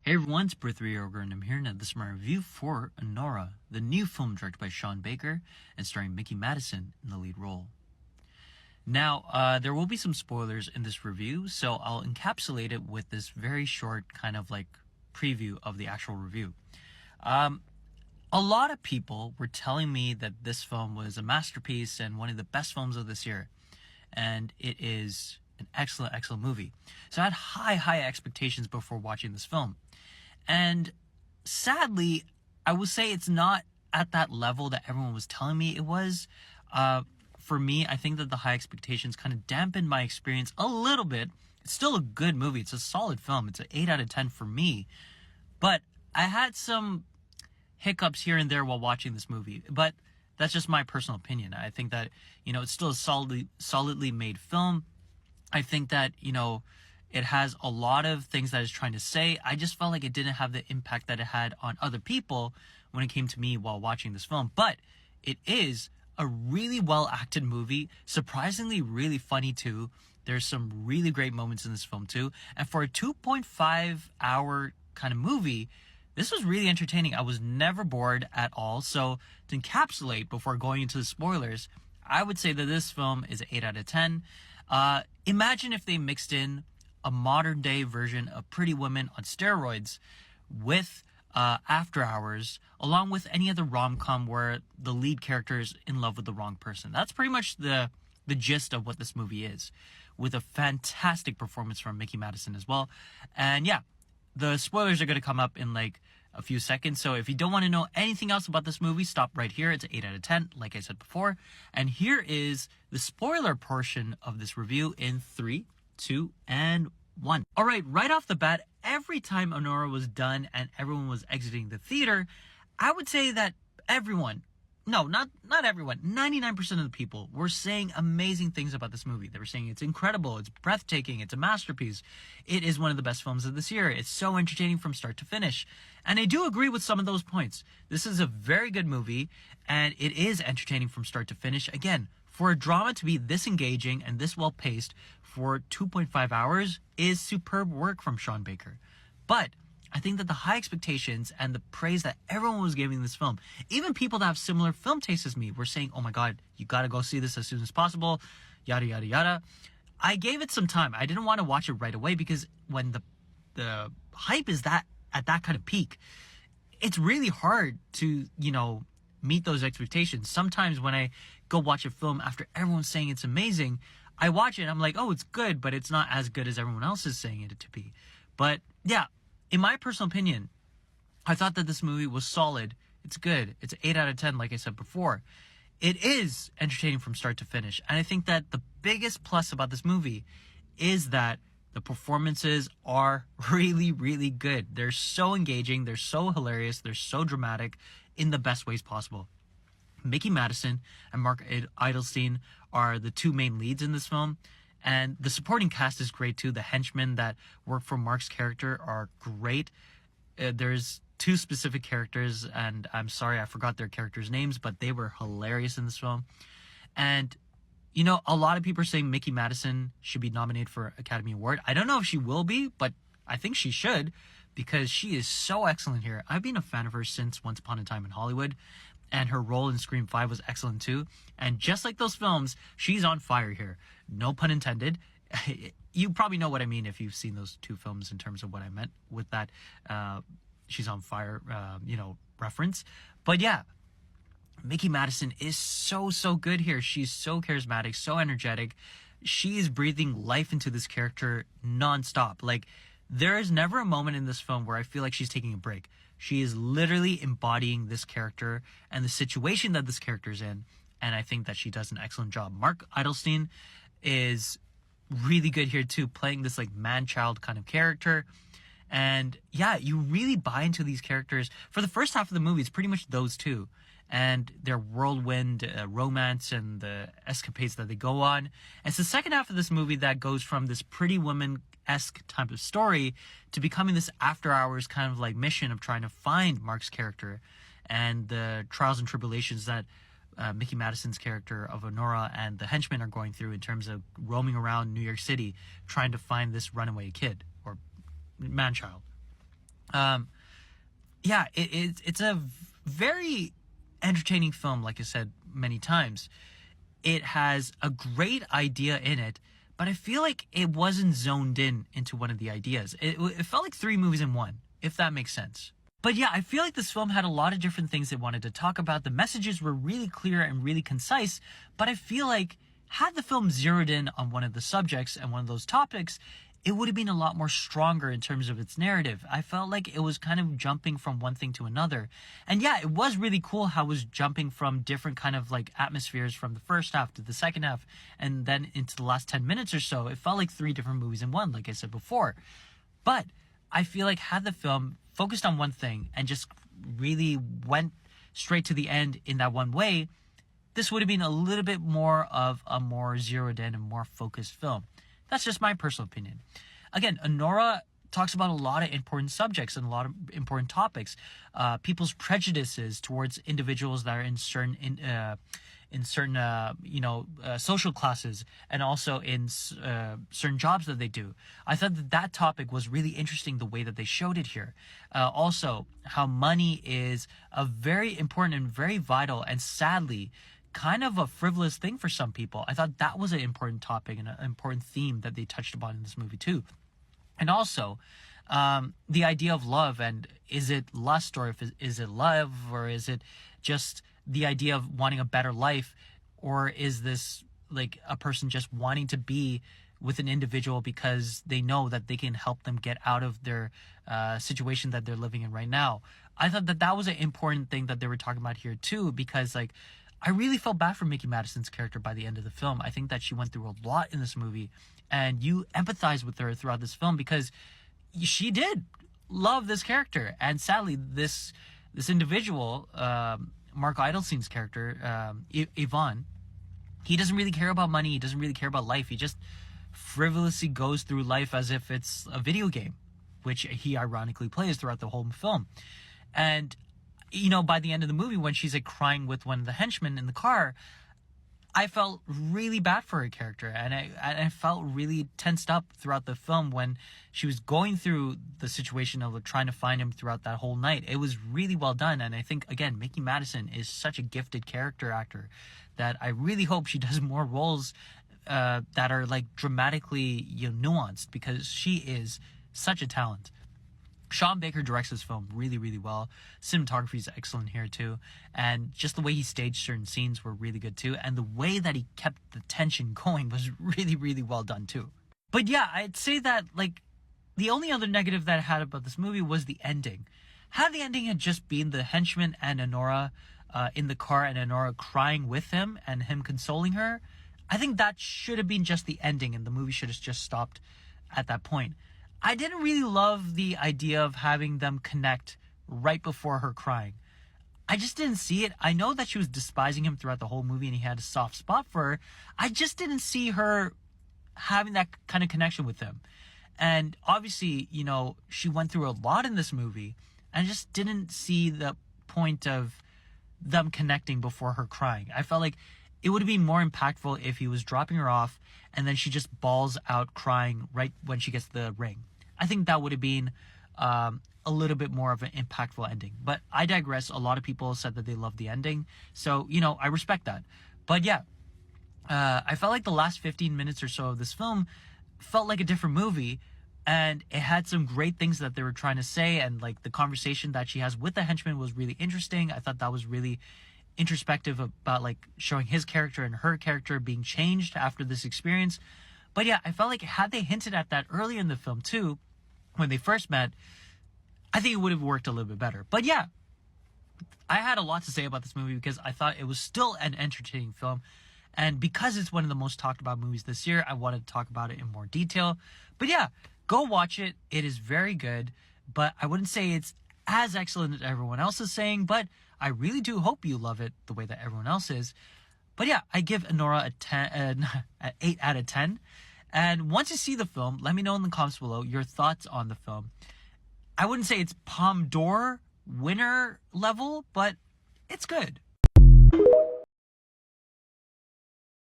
Hey everyone, it's Prithvi Ogre, and I'm here now. This is my review for Anora, the new film directed by Sean Baker and starring Mickey Madison in the lead role. Now, there will be some spoilers in this review, so I'll encapsulate it with this very short kind of like preview of the actual review. A lot of people were telling me that this film was a masterpiece and one of the best films of this year, and it is an excellent movie. So I had high expectations before watching this film. And sadly, I would say it's not at that level that everyone was telling me it was. For me, I think that the high expectations kind of dampened my experience a little bit. It's still a good movie. It's a solid film. It's an 8 out of 10 for me. But I had some hiccups here and there while watching this movie. But that's just my personal opinion. I think that, it's still a solidly made film. I think that, it has a lot of things that it's trying to say. I just felt like it didn't have the impact that it had on other people when it came to me while watching this film. But it is a really well acted movie, surprisingly really funny too. There's some really great moments in this film too. And for a 2.5 hour kind of movie, this was really entertaining. I was never bored at all. So to encapsulate before going into the spoilers, I would say that this film is an 8 out of 10. Imagine if they mixed in a modern day version of Pretty Women on steroids with After Hours, along with any other rom-com where the lead character is in love with the wrong person. That's pretty much the gist of what this movie is, with a fantastic performance from Mickey Madison as well. And yeah, the spoilers are going to come up in like a few seconds. So if you don't want to know anything else about this movie, stop right here. It's an 8 out of 10, like I said before. And here is the spoiler portion of this review in 3, 2, and 1. All right off the bat, every time Anora was done and everyone was exiting the theater, I would say that not everyone, 99% of the people were saying amazing things about this movie. They were saying it's incredible, it's breathtaking, it's a masterpiece. It is one of the best films of this year. It's so entertaining from start to finish. And I do agree with some of those points. This is a very good movie, and it is entertaining from start to finish. Again, for a drama to be this engaging and this well paced for 2.5 hours is superb work from Sean Baker. But I think that the high expectations and the praise that everyone was giving this film, even people that have similar film tastes as me, were saying, oh my God, you gotta go see this as soon as possible, yada, yada, yada. I gave it some time. I didn't want to watch it right away because when the hype is at that kind of peak, it's really hard to, meet those expectations. Sometimes when I go watch a film after everyone's saying it's amazing, I watch it and I'm like, oh, it's good, but it's not as good as everyone else is saying it to be. But yeah, in my personal opinion, I thought that this movie was solid. It's good. It's an 8 out of 10, like I said before. It is entertaining from start to finish. And I think that the biggest plus about this movie is that the performances are really good. They're so engaging. They're so hilarious. They're so dramatic in the best ways possible. Mickey Madison and Mark Eidelstein are the two main leads in this film. And the supporting cast is great too. The henchmen that work for Mark's character are great. There's two specific characters, and I'm sorry I forgot their characters' names, but they were hilarious in this film. And, a lot of people are saying Mickey Madison should be nominated for Academy Award. I don't know if she will be, but I think she should, because she is so excellent here. I've been a fan of her since Once Upon a Time in Hollywood, and her role in Scream 5 was excellent too. And just like those films, she's on fire here. No pun intended. You probably know what I mean if you've seen those two films in terms of what I meant with that she's on fire, reference. But yeah, Mickey Madison is so good here. She's so charismatic, so energetic. She is breathing life into this character nonstop. Like, there is never a moment in this film where I feel like she's taking a break. She is literally embodying this character and the situation that this character is in. And I think that she does an excellent job. Mark Eidelstein is really good here too, playing this like man-child kind of character. And yeah, you really buy into these characters. For the first half of the movie, it's pretty much those two and their whirlwind romance and the escapades that they go on. And it's the second half of this movie that goes from this Pretty Woman-esque type of story to becoming this After Hours kind of like mission of trying to find Mark's character and the trials and tribulations that Mickey Madison's character of Anora and the henchmen are going through in terms of roaming around New York City trying to find this runaway kid or man-child. Um, yeah, it's a very entertaining film, like I said many times. It has a great idea in it, but I feel like it wasn't zoned in into one of the ideas. It felt like three movies in one, if that makes sense. But yeah, I feel like this film had a lot of different things it wanted to talk about. The messages were really clear and really concise, but I feel like had the film zeroed in on one of the subjects and one of those topics, it would have been a lot more stronger in terms of its narrative. I felt like it was kind of jumping from one thing to another. And yeah, it was really cool how it was jumping from different kind of like atmospheres from the first half to the second half and then into the last 10 minutes or so. It felt like three different movies in one, like I said before. But I feel like had the film focused on one thing and just really went straight to the end in that one way, this would have been a little bit more of a more zeroed in and more focused film. That's just my personal opinion. Again, Anora talks about a lot of important subjects and a lot of important topics. People's prejudices towards individuals that are in certain social classes, and also in certain jobs that they do. I thought that topic was really interesting, the way that they showed it here. Also, how money is a very important and very vital, and sadly, kind of a frivolous thing for some people. I thought that was an important topic and an important theme that they touched upon in this movie too. And also, the idea of love, and is it lust, or is it love, or is it just the idea of wanting a better life, or is this like a person just wanting to be with an individual because they know that they can help them get out of their situation that they're living in right now. I thought that was an important thing that they were talking about here too, because like I really felt bad for Mickey Madison's character by the end of the film. I think that she went through a lot in this movie, and you empathize with her throughout this film because she did love this character. And sadly, this individual, Mark Idelstein's character, Yvonne, he doesn't really care about money. He doesn't really care about life. He just frivolously goes through life as if it's a video game, which he ironically plays throughout the whole film. And by the end of the movie, when she's like crying with one of the henchmen in the car, I felt really bad for her character, and I felt really tensed up throughout the film when she was going through the situation of trying to find him throughout that whole night. It was really well done, and I think, again, Mickey Madison is such a gifted character actor that I really hope she does more roles that are like dramatically nuanced, because she is such a talent. Sean Baker directs this film really, really well. Cinematography is excellent here too. And just the way he staged certain scenes were really good too. And the way that he kept the tension going was really, really well done too. But yeah, I'd say that like the only other negative that I had about this movie was the ending. Had the ending had just been the henchman and Anora in the car, and Anora crying with him and him consoling her, I think that should have been just the ending, and the movie should have just stopped at that point. I didn't really love the idea of having them connect right before her crying. I just didn't see it. I know that she was despising him throughout the whole movie and he had a soft spot for her. I just didn't see her having that kind of connection with him. And obviously, she went through a lot in this movie, and I just didn't see the point of them connecting before her crying. I felt like it would have been more impactful if he was dropping her off and then she just bawls out crying right when she gets the ring. I think that would have been a little bit more of an impactful ending. But I digress. A lot of people said that they loved the ending. So, I respect that. But yeah, I felt like the last 15 minutes or so of this film felt like a different movie. And it had some great things that they were trying to say. And like the conversation that she has with the henchman was really interesting. I thought that was really introspective about like showing his character and her character being changed after this experience. But yeah, I felt like had they hinted at that earlier in the film too, when they first met, I think it would have worked a little bit better. But yeah, I had a lot to say about this movie because I thought it was still an entertaining film. And because it's one of the most talked about movies this year, I wanted to talk about it in more detail. But yeah, go watch it. It is very good, but I wouldn't say it's as excellent as everyone else is saying, but I really do hope you love it the way that everyone else is. But yeah, I give Anora an 8 out of 10. And once you see the film, let me know in the comments below your thoughts on the film. I wouldn't say it's Palme d'Or winner level, but it's good.